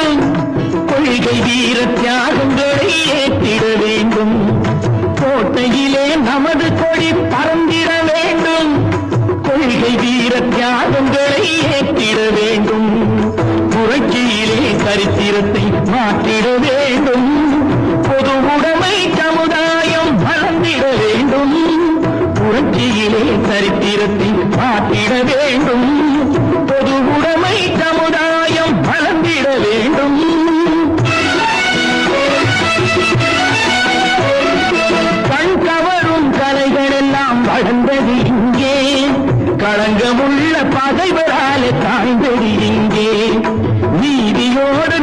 வேண்டும், கொள்கை வீர தியாகங்களை ஏற்றிட வேண்டும். கோட்டையிலே நமது கொடி பறந்திட வேண்டும், கொள்கை வீர தியாகங்களை ஏற்றிட வேண்டும். புரட்சியிலே சரித்திரத்தை மாற்றிட வேண்டும், பொது உடைமை சமுதாயம் வளர்ந்திட வேண்டும். புரட்சியிலே சரித்திரத்தை மாற்றிட வேண்டும், பொது உடைமை சமுதாயம் வளர்ந்திட வேண்டும். கண் கவரும் கலைகள் எல்லாம் வளர்ந்தது இங்கே, களங்கமுள்ள பகைவராலே தாழ்ந்தது இங்கே. நீதியோடு